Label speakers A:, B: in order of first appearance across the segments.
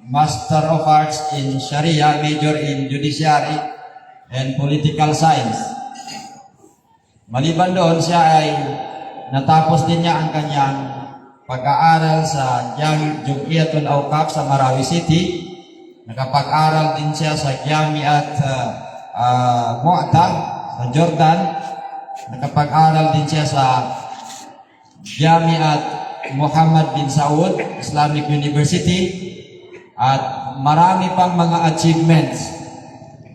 A: Master of Arts in Sharia, major in Judiciary and Political Science. Maliban doon, siya ay natapos din niya ang kanyang pag-aaral sa Jamiatul Awqaf sa Marawi City. Nakapag-aral din siya sa Jamiat Mu'tah sa Jordan. Nakapag-aral din siya sa Jamiat Muhammad bin Saud Islamic University. At marami pang mga achievements,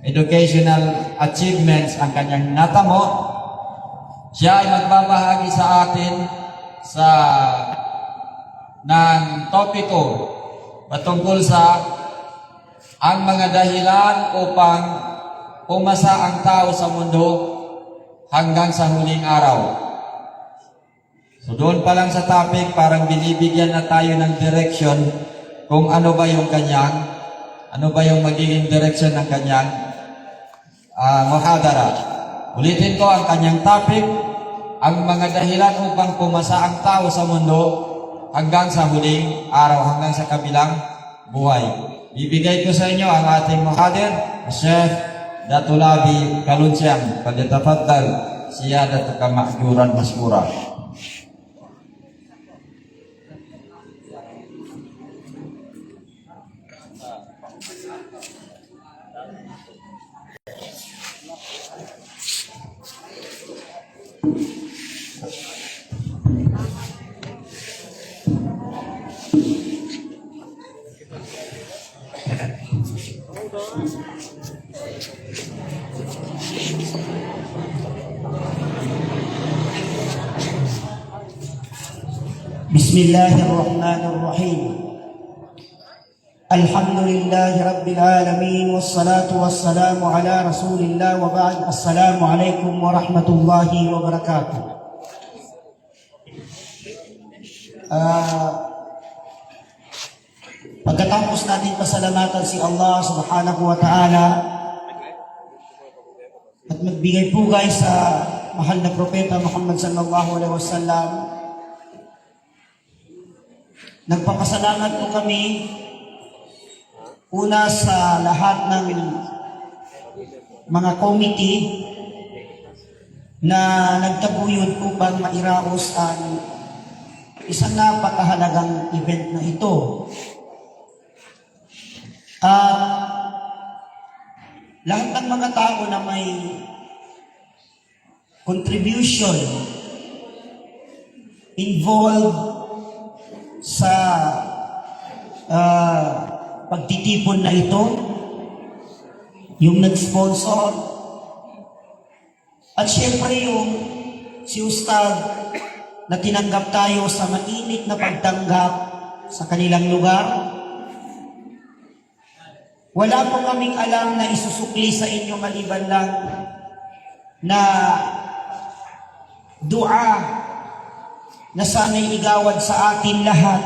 A: educational achievements ang kanyang natamo. Siya ay magbabahagi sa atin ng topiko patungkol sa ang mga dahilan upang pumasa ang tao sa mundo hanggang sa huling araw. So doon pa lang sa topic, parang binibigyan na tayo ng direction kung ano ba yung magiging direction ng kanyang muhadara. Ulitin ko ang kanyang topic, ang mga dahilan upang pumasa ang tao sa mundo hanggang sa huling araw, hanggang sa kabilang buhay. Bibigay ko sa inyo ang ating muhadir, Sheikh Datulabi Kalunsyang. Pagdatafaddal, siya datuka ma'juran maskura.
B: Bismillahirrahmanirrahim. Alhamdulillahi Rabbil Alamin. Wassalatu wassalamu ala Rasulillah wa ba'd. Assalamualaikum warahmatullahi wabarakatuh. Pagkatapos natin pasalamatan si Allah subhanahu wa ta'ala at magbigay pugay sa mahal na propeta Muhammad sallallahu alaihi wasallam, nagpapasalamat po kami una sa lahat ng mga committee na nagtaguyod upang mairaos ang isang napakahalagang event na ito. At lahat ng mga tao na may contribution involved sa pagtitipon na ito, yung nag-sponsor, at syempre yung si Ustad na tinanggap tayo sa mainit na pagtanggap sa kanilang lugar. Wala po kaming alam na isusukli sa inyo maliban lang na dua na sana'y igawad sa atin lahat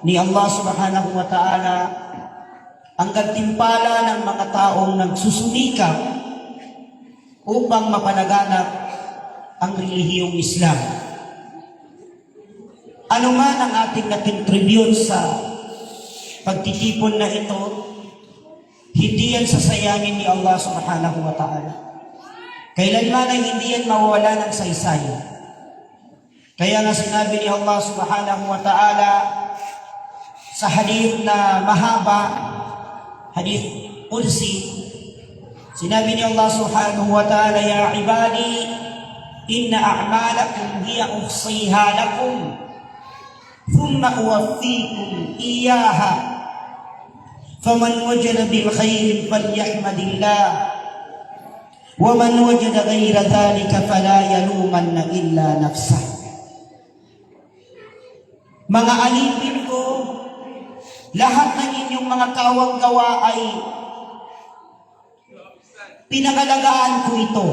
B: ni Allah subhanahu wa ta'ala ang gantimpala ng mga taong nagsusumikap upang mapalaganap ang relihiyong Islam. Ano man ang ating nakontribute sa pagtitipon na ito, hindi yan sasayangin ni Allah subhanahu wa ta'ala. Kailanman ay hindi yan mawawala ng saysay. Kaya nga sinabi ni Allah subhanahu wa ta'ala sa hadith na mahaba, hadith Qudsi, sinabi ni Allah subhanahu wa ta'ala, ya ibadi, inna a'malakum hiya uhsiha lakum, thumma uwaffikum iyaha. فمن وجد بالخير فليحمد الله ومن وجد غير ذلك فلا يلومن إلا نفسه. Mga alipin ko, lahat ng inyong mga kawang gawa ay pinangalagaan ko ito.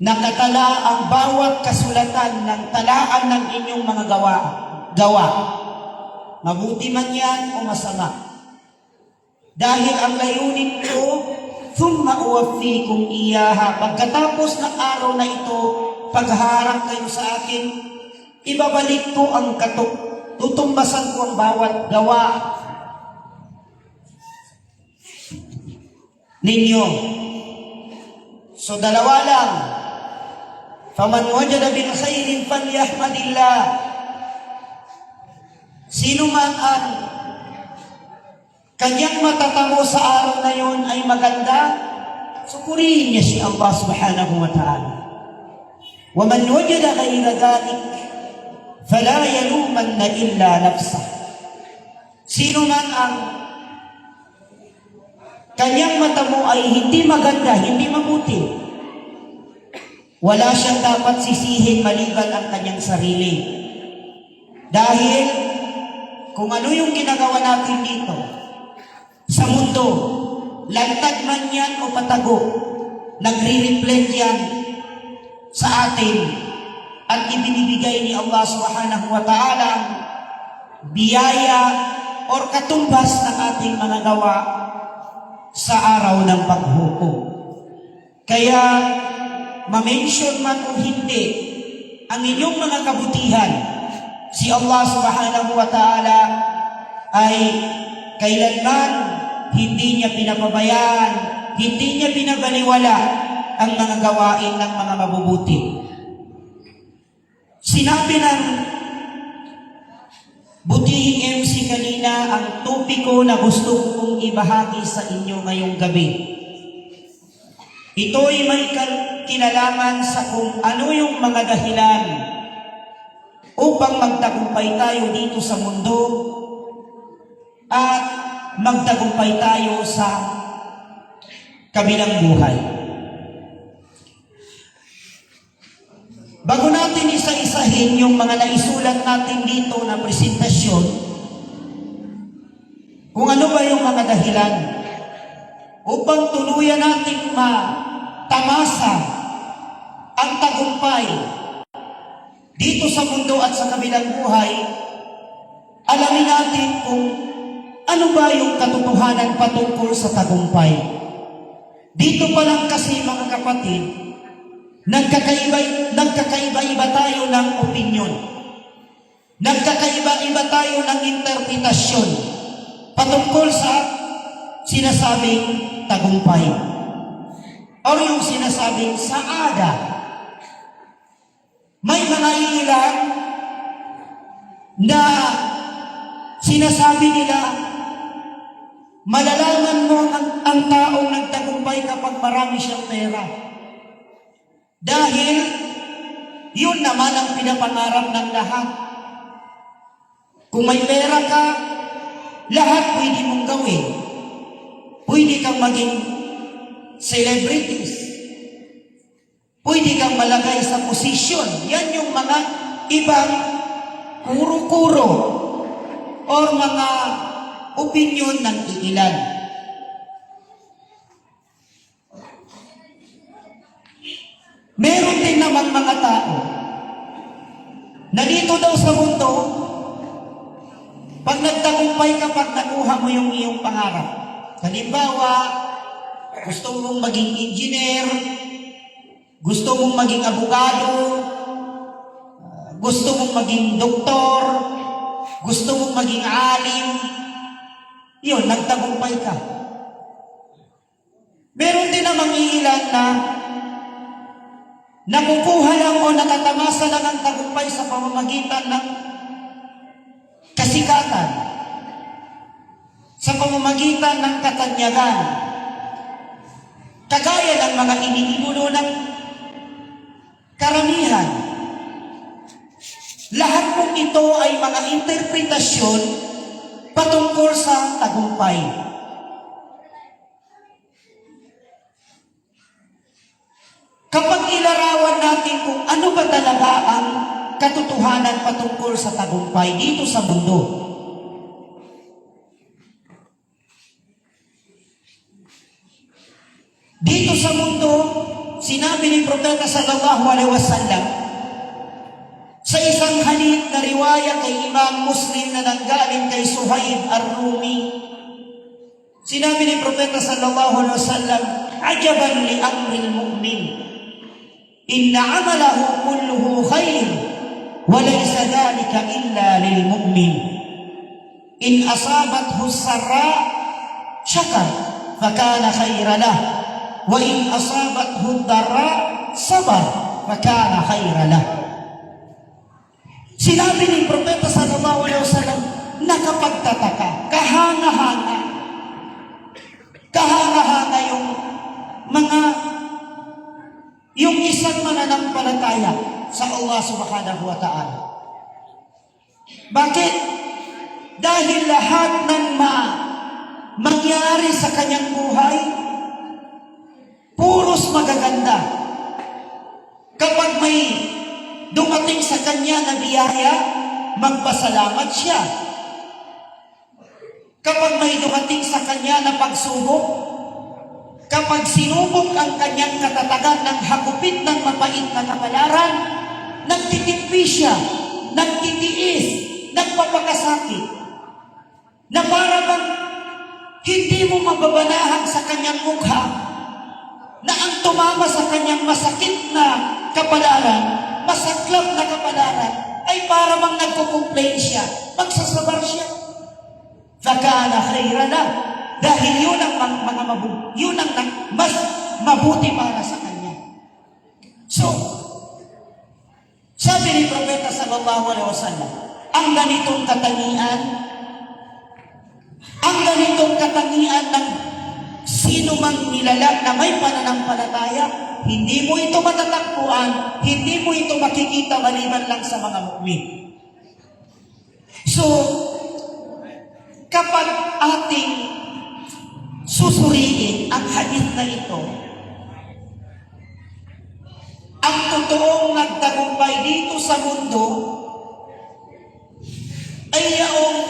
B: Nakatala ang bawat kasulatan ng talaan ng inyong mga gawa. Mabuti man yan o masama. Dahil ang layunin ko, thumma uwaffikum iyaha. Pagkatapos ng araw na ito, pagharap kayo sa akin, ibabalik ko ang tutumbasan ko ang bawat gawa ninyo. So dalawa lang. Faman wajada bil khairin falyahmadillah. Sino man ang kanyang matatamo sa araw na yon ay maganda, sukurihin niya si Allah subhanahu wa ta'ala. Wa man wajada ghayra dhalik fala yalumanna illa nafsah. Sino man ang kanyang mata mo ay hindi maganda, hindi mabuti, wala siyang dapat sisihin maliban ang kanyang sarili. Dahil kung ano yung ginagawa natin dito sa mundo, lantad man yan o patago, nagre-reflect yan sa atin at ibinibigay ni Allah subhanahu wa ta'ala ang biyaya or katumbas ng ating mga gawa sa araw ng paghukom. Kaya, ma-mention man o hindi ang inyong mga kabutihan, si Allah subhanahu wa ta'ala ay kailanman hindi niya pinapabayaan, hindi niya pinabaliwala ang mga gawain ng mga mabubuti. Sinabi ng butihing MC kanina ang topiko na gusto kong ibahagi sa inyo ngayong gabi. Ito'y may kinalaman sa kung ano yung mga dahilan upang magtagumpay tayo dito sa mundo at magtagumpay tayo sa kabilang buhay. Bago natin isa-isahin yung mga naisulat natin dito na presentasyon, kung ano ba yung mga dahilan upang tuluyan natin matamasa ang tagumpay dito sa mundo at sa kabilang buhay, alamin natin kung ano ba yung katotohanan patungkol sa tagumpay. Dito pa lang kasi mga kapatid, nagkakaiba-iba tayo ng opinyon. Nagkakaiba-iba tayo ng interpretasyon patungkol sa sinasabing tagumpay o yung sinasabing saada. May mga ilan na sinasabi nila, malalaman mo ang taong nagtagumpay kapag marami siyang pera. Dahil yun naman ang pinapangarap ng lahat. Kung may pera ka, lahat pwede mong gawin. Pwede kang maging celebrities. Pwede kang malagay sa posisyon. Yan yung mga ibang kuro-kuro or mga opinyon ng iilan. Meron din naman mga tao na dito daw sa mundo, pag nagtagumpay ka, pag nakuha mo yung iyong pangarap. Halimbawa, gusto mong maging engineer, gusto mong maging abogado, gusto mong maging doktor, gusto mong maging alim, yun, nagtagumpay ka. Meron din namang iilan na nakukuha lang o nakatamasa lang ang tagumpay sa pamamagitan ng kasikatan, sa pamamagitan ng katanyagan, kagaya ng mga iniinuno ng karamihan. Lahat kong ito ay mga interpretasyon patungkol sa tagumpay. Kapag ilarawan natin kung ano ba talaga ang katotohanan patungkol sa tagumpay dito sa mundo, dito sa mundo, sinabi ni Propeta sallallahu alaihi wasallam sa isang hadith na riwaya kay Imam Muslim na nanggaling kay Suhaib ar-Rumi, sinabi ni Propeta sallallahu alaihi wasallam, ajaban li amril mu'min, inna amalahu kulluhu khair وَلَيْسَ ذَلِكَ إِلَّا لِلْمُؤْمِنِ إِنْ أَصَابَتْهُ السَّرَّاءُ شَكَرَ فَكَانَ خَيْرًا لَهُ وَإِنْ أَصَابَتْهُ الضَّرَّاءُ صَبَرَ فَكَانَ خَيْرًا لَهُ. Sinabi ni Propeta sallallahu alaihi wasallam, nakapagtataka, kahanga-hanga yung isang mananampalataya sa Allah subhanahu wa ta'ala. Bakit? Dahil lahat ng mangyari sa kanyang buhay, puros magaganda. Kapag may dumating sa kanya na biyaya, magpasalamat siya. Kapag may dumating sa kanya na pagsubok, kapag sinubok ang kanyang katatagan ng hagupit ng mapait na kapalaran, nagtitimpi siya, nagtitiis, nagpapakasakit, na para bang hindi mo mababanahan sa kanyang mukha na ang tumama sa kanyang masakit na kapalaran, masaklap na kapalaran, ay para bang nagko-complain siya, magsasabar siya. Fakana khayran lah, dahil yun ang yun ang mas mabuti para sa kanya. So, sabi ni Propeta sallallahu alaihi wasallam, ang ganitong katangian ng sino mang nilalang na may pananampalataya, hindi mo ito matatagpuan, hindi mo ito makikita maliban lang sa mga mukmin. So, kapag ating susuriin ang hadith na ito, ang totoong nagtagumpay dito sa mundo ay yaong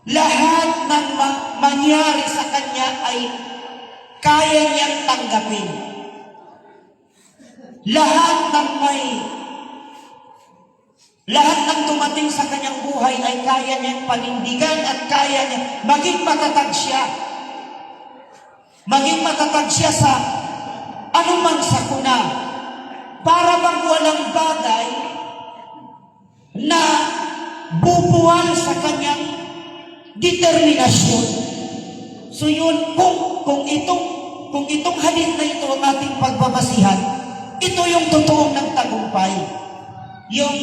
B: lahat ng mangyari sa kanya ay kaya niyang tanggapin. Lahat ng dumating sa kanyang buhay ay kaya niyang panindigan at kaya niya maging matatag siya. Maging matatag siya sa anumang sakuna. Para bang walang bagay na bubuwal sa kanyang determinasyon. So yun, kung itong hadith na ito ang ating pagbabasihan, ito yung totoong ng tagumpay. Yung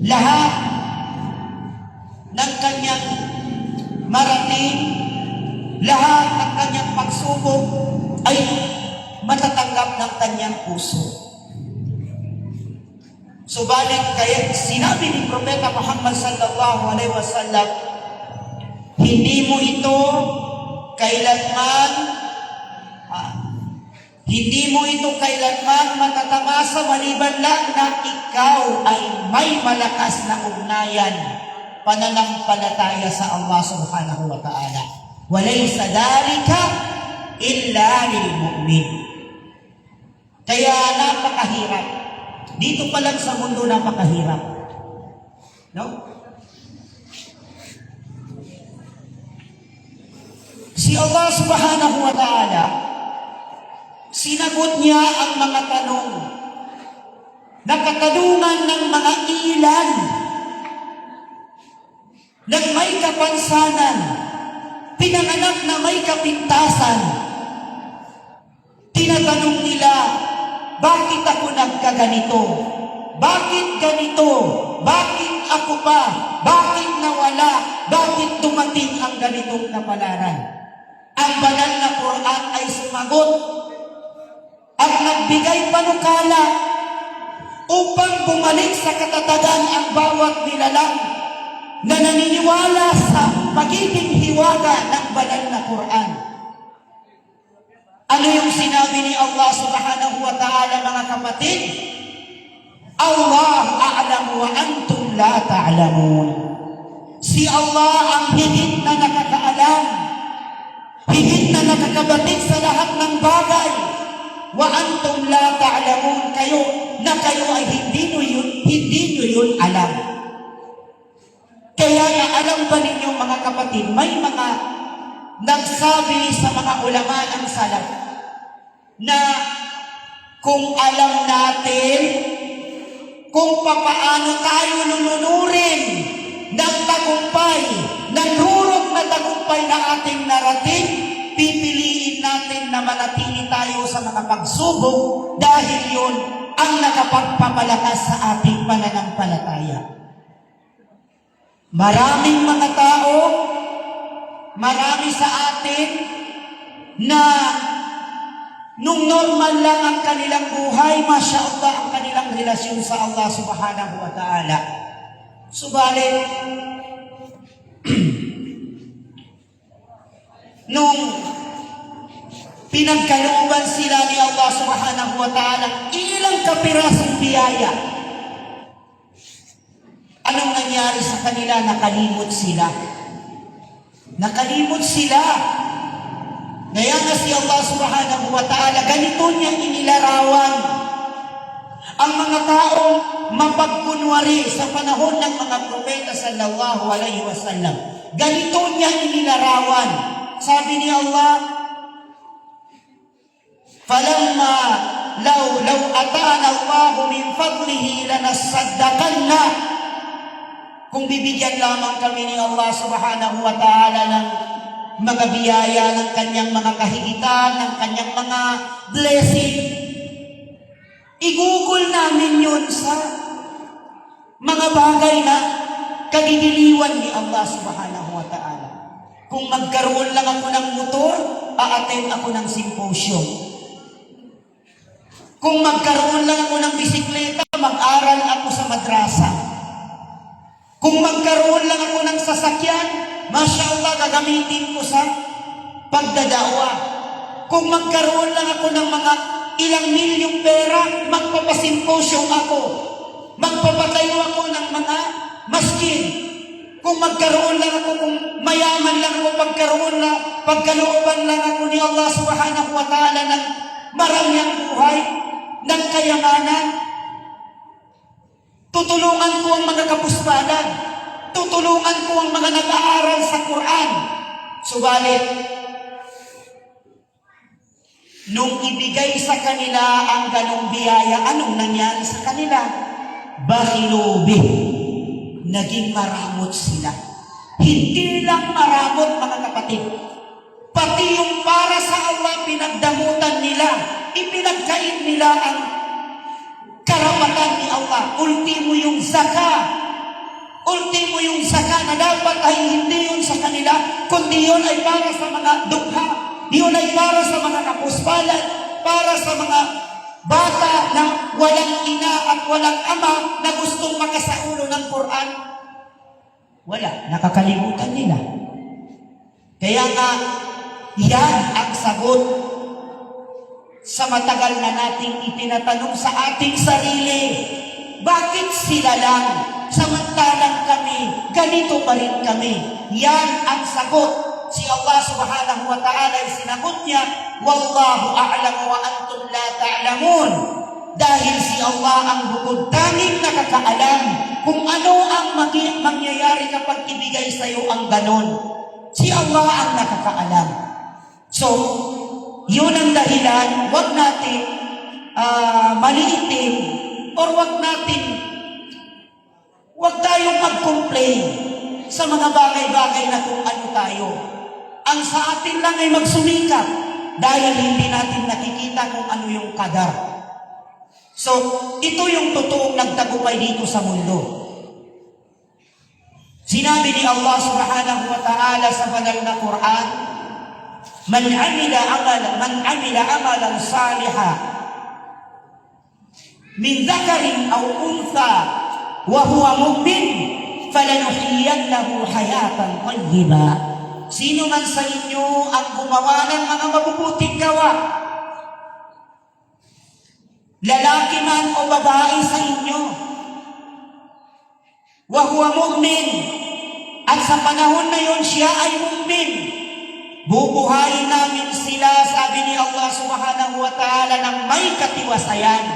B: lahat ng kanyang marating, lahat ng kanyang pagsubok ay matatanggap ng kanyang puso. Subalit kaya sinabi ni Propeta Muhammad sallallahu alaihi wasallam, hindi mo ito kailanman matatamasa maliban lang na ikaw ay may malakas na ugnayan, pananampalataya sa Allah subhanahu wa ta'ala. Walaysa dhalika illa lil mu'min. Kaya napakahirap. Dito pa lang sa mundo napakahirap. No? Si Allah subhanahu wa ta'ala, sinagot niya ang mga tanong na katanungan ng mga ilan na may kapansanan, pinanganak na may kapintasan. Tinatanong nila, bakit ako nagkaganito? Bakit ganito? Bakit ako pa? Bakit nawala? Bakit dumating ang ganitong kapalaran? Ang banal na Quran ay sumagot at nagbigay panukala upang bumalik sa katatagan ang bawat nilalang na naniniwala sa pagiging hiwaga ng banal na Quran. Ano yung sinabi ni Allah subhanahu wa ta'ala, mga kapatid? Allah a'lamu wa antum la ta'lamun. Si Allah ang higit na nakakaalam, higit na nakakabatid sa lahat ng bagay. Wa antum la ta'lamun, kayo ay hindi nyo yun alam. Kaya nga alam ba ninyo, mga kapatid, may mga nagsabi sa mga ulama ng salaf na kung alam natin kung papaano tayo lulunurin ng tagumpay, ng rurok na tagumpay na ating narating, pipiliin natin na manatili tayo sa mga pagsubok dahil yun ang nakapagpapalakas sa ating pananampalataya. Maraming mga tao, marami sa atin na nung normal lang ang kanilang buhay, Masya Allah, ang kanilang relasyon sa Allah subhanahu wa ta'ala. Subalit, nung pinagkalooban sila ni Allah subhanahu wa ta'ala, ilang kapirasong biyaya, anong nangyari sa kanila? Nakalimot sila. Nakalimot sila. Kaya nga si Allah subhanahu wa ta'ala, ganito niya inilarawan ang mga taong mapagkunwari sa panahon ng mga propeta sallallahu alaihi wasallam. Ganito niya inilarawan. Sabi ni Allah, "Falamma law atana Allahu min fadlihi lanasaddaqanna." Kung bibigyan lamang kami ni Allah subhanahu wa ta'ala ng mga biyaya, ng kanyang mga kahigitan, ng kanyang mga blessing, igugol namin yun sa mga bagay na kagigiliwan ni Allah subhanahu wa ta'ala. Kung magkaroon lang ako ng motor, a-attend ako ng symposium. Kung magkaroon lang ako ng bisikleta, mag-aral ako sa madrasa. Kung magkaroon lang ako ng sasakyan, Masya Allah, gagamitin ko sa pagdadawa. Kung magkaroon lang ako ng mga ilang milyong pera, magpapasimposyong ako. Magpapatayo ako ng mga masjid. Kung magkaroon lang ako, kung mayaman lang ako, pagkalooban lang ako ni Allah subhanahu wa ta'ala ng maraming buhay, ng kayamanan, tutulungan ko ang mga kapuspadan. Tutulungan ko ang mga nag-aaral sa Quran. Subalit, nung ibigay sa kanila ang ganong biyaya, anong nangyari sa kanila? Bakhilubi. Naging maramot sila. Hindi lang maramot, mga kapatid. Pati yung para sa Allah, pinagdamutan nila. Ipinagkain nila ang karapatan ni Allah. Ultimo yung zakah. Ultimo yung zakah na dapat ay hindi yun sa kanila, kundi yun ay para sa mga dukha. Yun ay para sa mga kapuspalan, para sa mga bata na walang ina at walang ama na gustong makasaulo ng Quran. Wala, nakakalimutan nila. Kaya nga, yan ang sagot sa matagal na nating itinatanong sa ating sarili. Bakit sila lang? Samantalang kami, ganito pa rin kami. Yan ang sagot. Si Allah subhanahu wa ta'ala ay sinagot niya, "Wallahu a'lamu wa antum la ta'lamun." Dahil si Allah ang bukod tanging nakakaalam kung ano ang mangyayari kapag ibigay sa iyo ang ganon. Si Allah ang nakakaalam. So, yun ang dahilan, wag natin maliitin or wag tayong mag-complain sa mga bagay-bagay na kung ano tayo. Ang sa atin lang ay magsumikap dahil hindi natin nakikita kung ano yung kadar. So, ito yung totoong nagtagumpay dito sa mundo. Sinabi ni Allah subhanahu wa ta'ala sa banal na Quran, Man amila amalan saliha min dhakarin aw untha wa huwa mu'min falanuhyiyannahu hayatan tayyiba. Sino man sa inyo ang gumawa ng mga mabubuting gawa, lalaki man o babae sa inyo, wa huwa mu'min, at sa panahon na yon siya ay mu'min, bubuhayin namin sila, sabi ni Allah subhanahu wa ta'ala, ng may katiwasayan.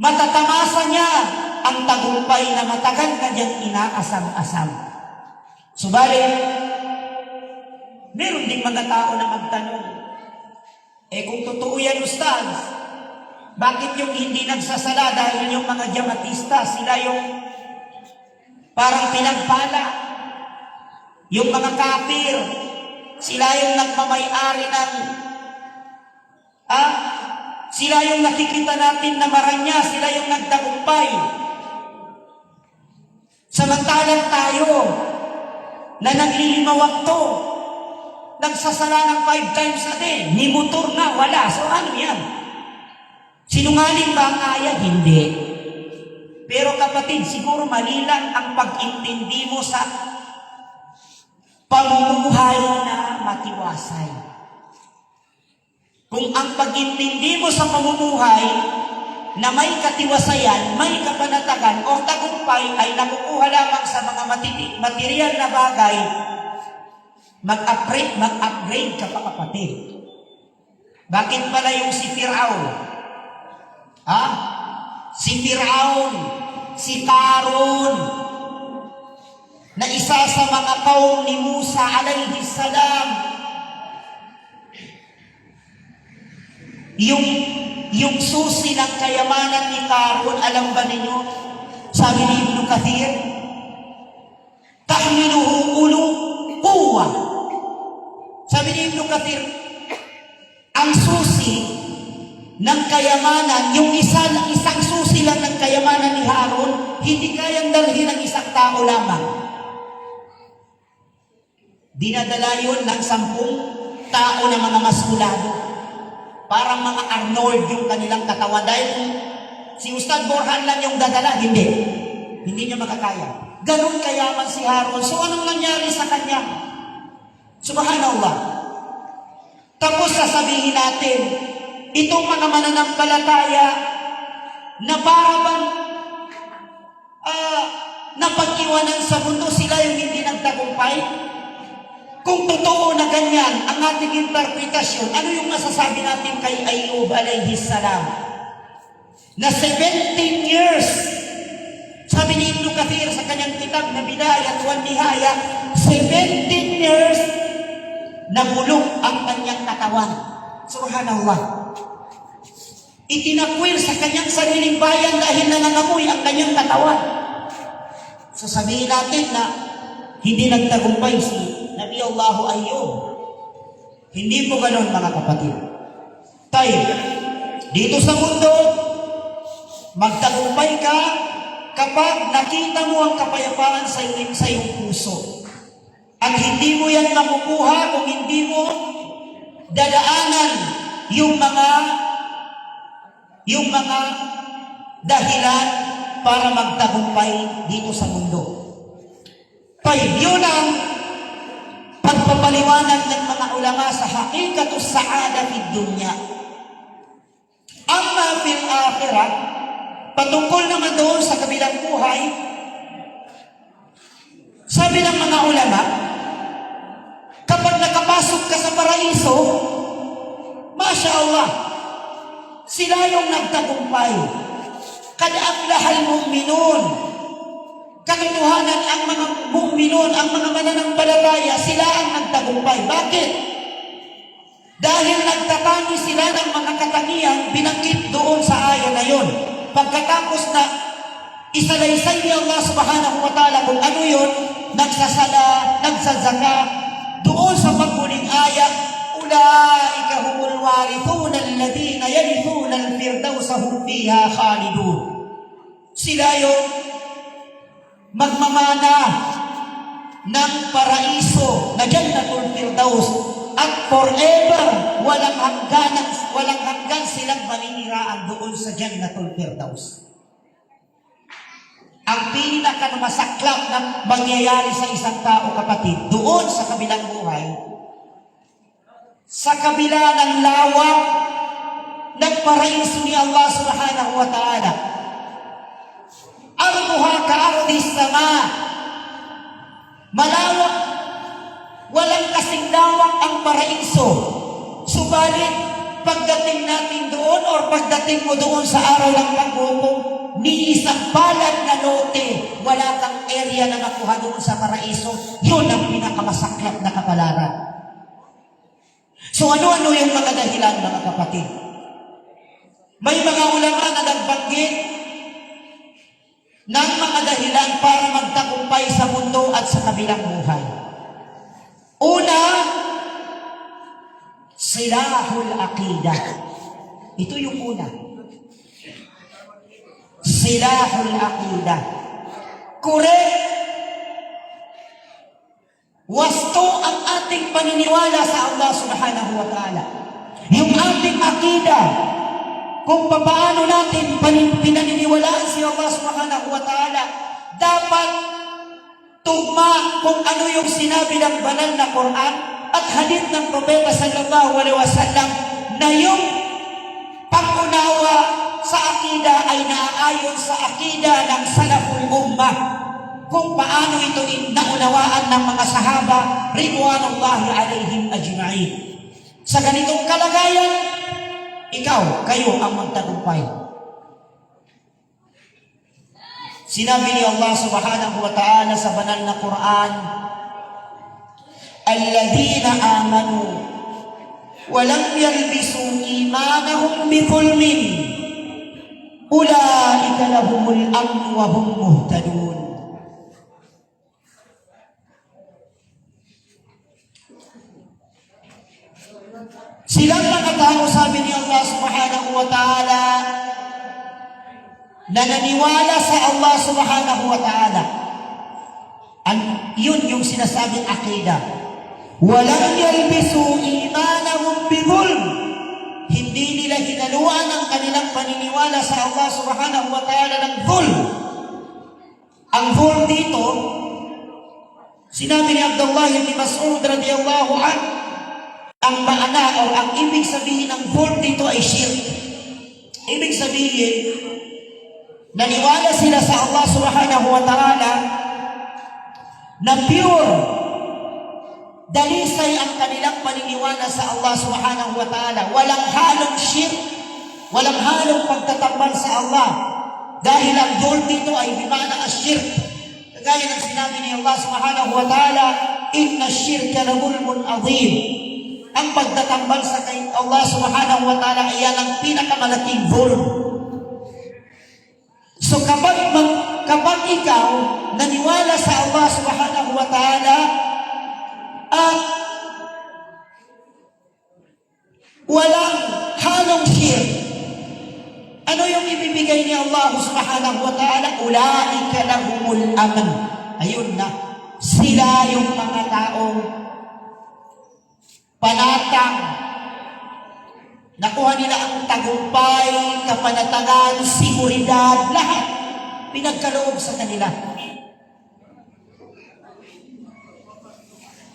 B: Matatamasa niya ang tagumpay na matagal na diyang inaasam-asam. Subalit, meron ding mga tao na magtanong, kung totoo yan, Ustaz, Bakit yung hindi nagsasala? Dahil yung mga Jamatista, sila yung parang pinagpala. Yung mga kafir, sila yung nagmamay-ari ng, sila yung nakikita natin na maranya, sila yung nagtagumpay. Samantalang tayo, na naglilimawakto, nagsasala ng 5 times a day, ni motor na, wala. So ano yan? Sinungaling ba ang ayat? Hindi. Pero kapatid, siguro mali lang ang pag-intindi mo sa pamumuhay na matiwasay. Kung ang pag-intindi mo sa pamumuhay na may katiwasayan, may kapanatagan o tagumpay ay nakukuha lamang sa mga material na bagay, mag-upgrade ka pa, kapatid. Bakit pala yung si Firaun? Si Firaun, si Karun, na isa sa mga kaum ni Musa alayhi salam, yung susi ng kayamanan ni Karun, alam ba ninyo? Sabi ni Ibn Kathir, tahmiluhu ulu quwwa. Sabi ni Ibn Kathir, ang susi ng kayamanan, yung isang susi lang ng kayamanan ni Harun, hindi kayang dalhin ng isang tao lamang. Dinadala yun ng 10 tao na mga maskulado. Parang mga Arnold yung kanilang katawan. Dahil si Ustad Borhan lang yung dadala, hindi niya makakaya. Ganon kayaman si Harun. So anong nangyari sa kanya? Subhanallah. Tapos sasabihin natin, itong mga mananampalataya na parang napag-iwanan sa mundo, sila yung hindi nagtagumpay. Kung totoo na ganyan ang ating interpretasyon, ano yung masasabi natin kay Ayub alayhi salam? Na 17 years, sabi ni Ibn Kathir sa kanyang kitab na Bidayat wan Nihaya, 17 years nabulok ang kanyang katawan. Subhanallah. Itinakwil sa kanyang sariling bayan dahil nangangamoy ang kanyang katawan. So sabihin natin na hindi nagtagumpay si Nabi Allahu Ayyub. Hindi po ganon, mga kapatid. Tayo, dito sa mundo, magtagumpay ka kapag nakita mo ang kapayapaan sa iyong puso. At hindi mo yan makukuha kung hindi mo dadaanan yung mga dahilan para magtagumpay dito sa mundo. Kaya yun ang pagpapaliwanag ng mga ulama sa hakikatus sa'ada fid dunya. Amma fil akhirah, patungkol naman doon sa kabilang buhay, sabi ng mga ulama, kapag nakapasok ka sa paraiso, Masya Allah, sila yung nagtagumpay. Kad aflahal mu'minun. Katotohanan, ang mga mu'minun, ang mga mananampalataya, sila ang nagtagumpay. Bakit? Dahil nagtatangi sila ng mga katangian binanggit doon sa aya na yun. Pagkatapos na isalaysay ni Allah subhanahu wa ta'ala kung ano yun, nagsasala, nagsazaka, doon sa paghuling aya, ulaika humul warithuna alladhina yarithuna al-firdausa hum fiha khalidun. Sila yung magmamana ng paraiso na Jannatul Firdaus at forever walang hanggan silang maniniraan doon sa Jannatul Firdaus. Ang pinakamasaklap na mangyayari sa isang tao, kapatid, doon sa kabilang buhay, sa kabila ng lawak ng paraiso ni Allah subhanahu wa ta'ala, arduha ka-ardis sama, malawak, walang kasing lawak ang paraiso. Subalit, pagdating natin doon or pagdating mo doon sa araw ng paghukom, ni isang balad na lote, wala kang area na nakuha doon sa paraiso. Yun ang pinakamasaklap na kapalaran. So ano-ano yung mga dahilan, mga kapatid? May mga ulama na nagbanggit ng mga dahilan para magtagumpay sa mundo at sa kabilang buhay. Una, silahul aqidah. Ito yung una. Silahul aqidah. Correct. Wasto ang ating paniniwala sa Allah subhanahu wa ta'ala. Yung ating aqidah, kung paano natin pinaniniwalaan si Allah subhanahu wa ta'ala, dapat tugma kung ano yung sinabi ng banal na Quran at hadith ng Propeta sallallahu alaihi wasallam, na yung pag-unawa sa akida ay naaayon sa akida ng salaful ummah, kung paano ito naunawaan ng mga sahaba ridwanullahi alaihim ajma'in. Sa ganitong kalagayan, kayo ang magtagumpay. Sinabi ni Allah subhanahu wa ta'ala sa banal na Quran, alladhina amanu wa lam yalbisu imanahum bidhulmin ulaika lahumul amn wa hum muhtadun. Silang mga tao, sabi ni Allah subhanahu wa ta'ala, na naniwala sa Allah subhanahu wa ta'ala. Yun yung sinasabing akida. Walang yalbisu imanahum bidhulm. Hindi nila hinaluan ang kanilang paniniwala sa Allah subhanahu wa ta'ala ng dhulm. Ang dhulm dito, sinabi ni Abdullah ibn Mas'ud radiyallahu anhu, ang maana o ang ibig sabihin ng dhulm dito ay shirk. Ibig sabihin, naniwala sila sa Allah subhanahu wa ta'ala na pure, dalisay ang kanilang paniniwala sa Allah subhanahu wa ta'ala. Walang halong shirk, walang halong pagtatambal sa Allah. Dahil ang dhulm dito ay bimana as-shirk. Kagaya ng sinabi ni Allah subhanahu wa ta'ala, inna shirka la dhulmun azim. Ang pagtatambal sa kay Allah subhanahu wa ta'ala ay yan ang pinakamalaking dhulm. So kapag ikaw naniwala sa Allah subhanahu wa ta'ala at walang halong shirk, ano yung ibibigay ni Allah subhanahu wa ta'ala? Ulaika lahumul amn. Ayun na, sila yung mga taong panatang, nakuha nila ang tagumpay, kapanatagan, seguridad, lahat pinagkaloob sa kanila.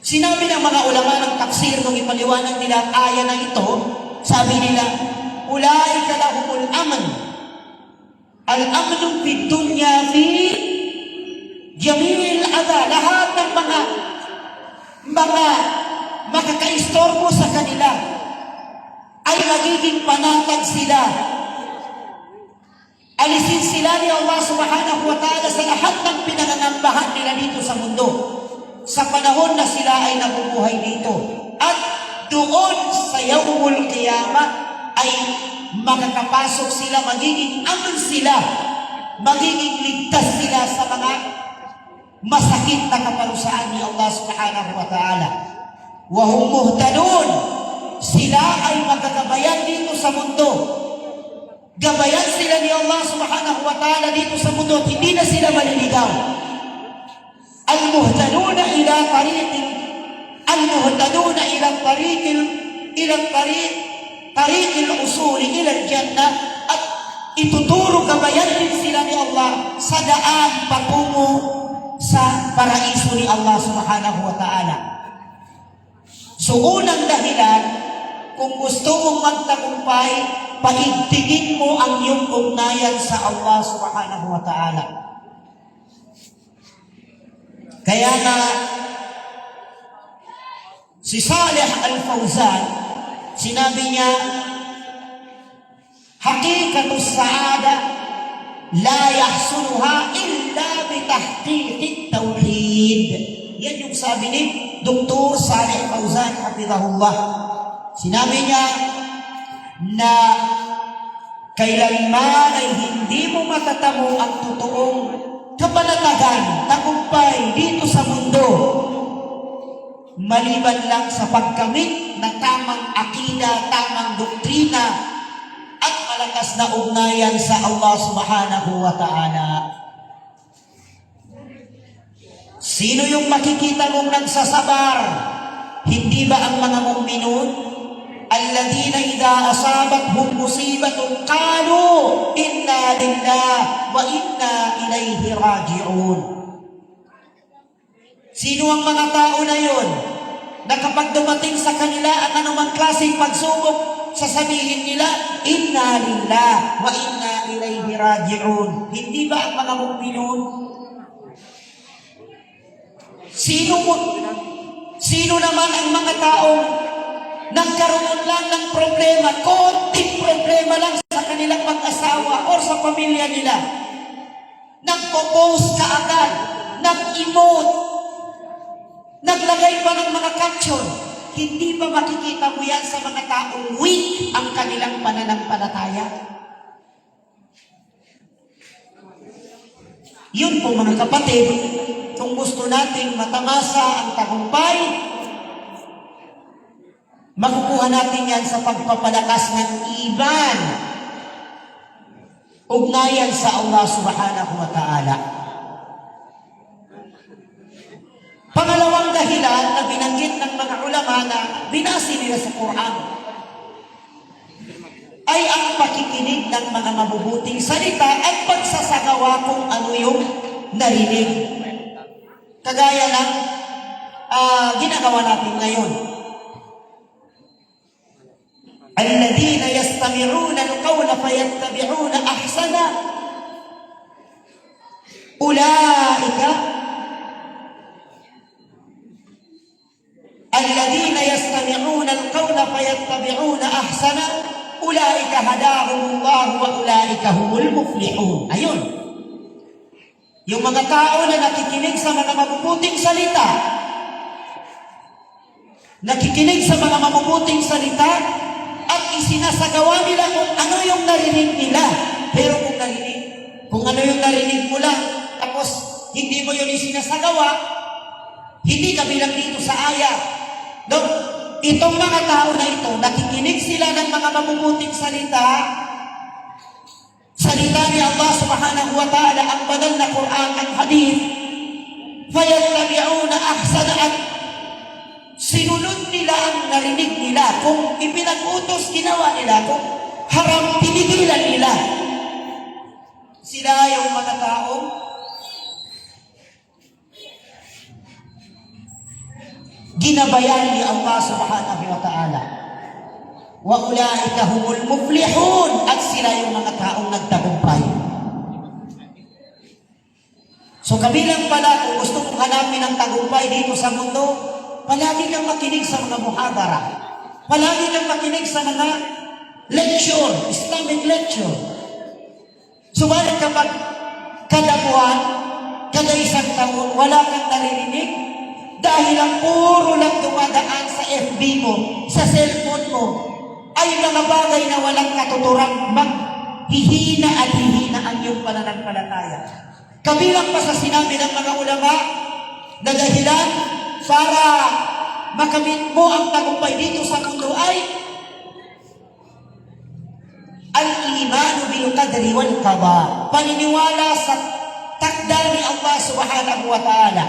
B: Sinabi ng mga ulama ng tafsir nung ipaliwanag nila ang aya na ito, sabi nila, ulaika lahumul amn. Al-amnu fid dunya fi jami'il adha. Lahat ng mga makakaistorbo sa kanila ay magiging panatag sila. Alisin sila ni Allah subhanahu wa ta'ala sa lahat ng pinangangambahan nila dito sa mundo, sa panahon na sila ay nabubuhay dito. At doon sa yawmul qiyamah ay makakapasok sila, magiging aman sila, magiging ligtas sila sa mga masakit na kaparusaan ni Allah subhanahu wa ta'ala. Wa hum muhtadun. Sila ay magagabayan dito sa mundo. Gabayan sila ni Allah subhanahu wa ta'ala dito sa mundo at hindi na sila maliligaw. Al-muhtaduna ila tariqil tariqil usuli ila al-jannah, at ituturo gabayan din sila ni Allah sa daan patungo sa paraiso ni Allah subhanahu wa ta'ala. So unang dahilan, kung gusto mong magtagumpay, paigtingin mo ang iyong ugnayan sa Allah subhanahu wa ta'ala. Kaya nga, si Salih Al-Fawzan, sinabi niya, hakikatus sa'ada la yahsuluha illa bitahqiqit tawhid. Yan yung sabi ni Dr. Salih Fawzan hafizahullah. Sinabi niya na Kailanman ay hindi mo matatamo ang totoong kapanatagan, tagumpay dito sa mundo, maliban lang sa pagkamit ng tamang akida, tamang doktrina, at malakas na ugnayan sa Allah subhanahu wa ta'ala. Sino yung makikita mong nagsasabar? Hindi ba ang mga mu'minun? Alladhina idha asabathum musibatun qalu inna lillahi wa inna ilayhi raji'un. Sino ang mga tao na yun na kapag dumating sa kanila ang anumang klaseng pagsubok, sasabihin nila, inna lillahi wa inna ilayhi raji'un. Hindi ba ang mga mu'minun? Sino naman ang mga taong nagkaroon lang ng problema, konting problema lang sa kanilang mag-asawa o sa pamilya nila, nagpo-post kaagad, nag-emote, naglagay pa ng mga caption? Hindi ba makikita mo yan sa mga taong weak ang kanilang pananampalataya? Yun po mga kapatid, kung gusto nating matamasa ang tagumpay, makukuha natin yan sa pagpapalakas ng iman, ugnayan sa Allah subhanahu wa ta'ala. Pangalawang dahilan na binanggit ng mga ulama na binasi nila sa Quran ay ang pakikinig ng mga mabubuting salita at pagsasagawa kung ano yung narinig. Kagaya ng ginagawa natin ngayon. Alladhina yastami'una al-qawla fayattabi'una ahsana. Alladhina yastami'una al-qawla fayattabi'una ahsana. Ulaika hadahumullah wa ulaika humul muflihun. Ayun. Yung mga tao na nakikinig sa mga mabubuting salita, nakikinig sa mga mabubuting salita, at isinasagawa nila kung ano yung narinig nila. Pero kung ano yung narinig mo lang, tapos hindi mo yun isinasagawa, hindi ka bilang dito sa ayat. No? Itong mga tao na ito, nakikinig sila ng mga mabubuting salita ni Allah subhanahu wa ta'ala, ang banal na Quran, ang hadith, fayattabi'una ahsana, at sinunod nila ang narinig nila. Kung ipinag-utos, ginawa nila. Kung haram, pinigilan nila. Sila yung mga taong ginabayan ni Allah subhanahu wa ta'ala. Wa ulaika humul muflihun, at sila yung mga taong nagtagumpay. So kabilang pala, kung gusto mong hanapin ang tagumpay dito sa mundo, palagi kang makinig sa mga muhadara. Palagi kang makinig sa mga lecture, Islamic lecture. Subalit kapag kada buwan, kada isang taon, wala kang naririnig, dahil ang puro lang dumadaan sa FB mo, sa cellphone mo, ay mga bagay na walang katuturang maghihina at hihina ang iyong pananampalataya. Kabilang pa sa sinabi ng mga ulama na dahilan para makamit mo ang tagumpay dito sa mundo ay al-imanu bil qadri wal qada, paniniwala sa takda ni Allah subhanahu wa ta'ala.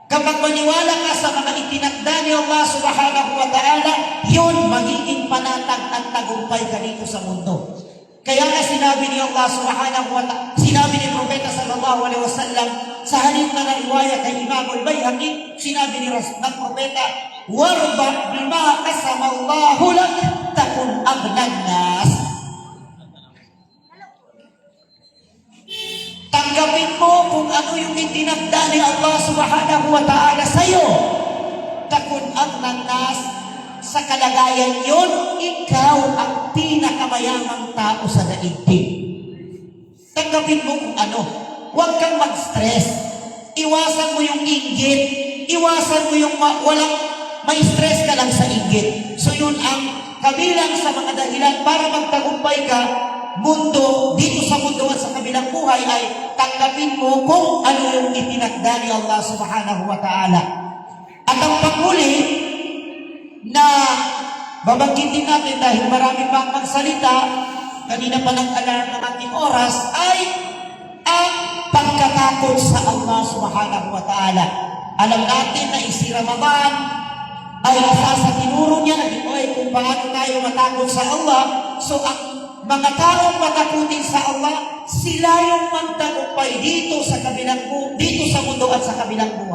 B: Kapag maniwala ka sa mga itinakda ni Allah subhanahu wa ta'ala, yun magiging panatag at tagumpay ka dito sa mundo. Kaya nga sinabi ni Allah subhanahu wa ta'ala, sinabi ni Propeta sallallahu alaihi wasallam sa halip na nariwaya kay Imam al-Bayhaqi, sinabi ni ng Propeta, warba bima qasama Allahu lak takun aghnan nas. Tanggapin mo kung ano yung itinakda ni Allah subhanahu wa ta'ala sa'yo. Takun aghnan nas, sa kalagayan yun, ikaw ang pinakamayamang tao sa daigdig. Tanggapin mo kung ano. Huwag kang mag-stress. Iwasan mo yung inggit. Iwasan mo yung walang may stress ka lang sa inggit. So yun ang kabilang sa mga dahilan para magtagumpay ka mundo, dito sa mundo at sa kabilang buhay ay tanggapin mo kung ano yung itinakda ni Allah subhanahu wa ta'ala. At ang panghuli na babanggitin natin dahil marami pang magsalita, kanina pa nag-alarm ng ating oras, ay ang pagkatakot sa Allah subhanahu wa ta'ala. Alam natin na si Ramadan ay isa sa tinuro niya na ito ay kung paano tayo matakot sa Allah. So ang mga taong matakutin sa Allah, sila yung magtagumpay dito sa mundo at sa kabilang buhay.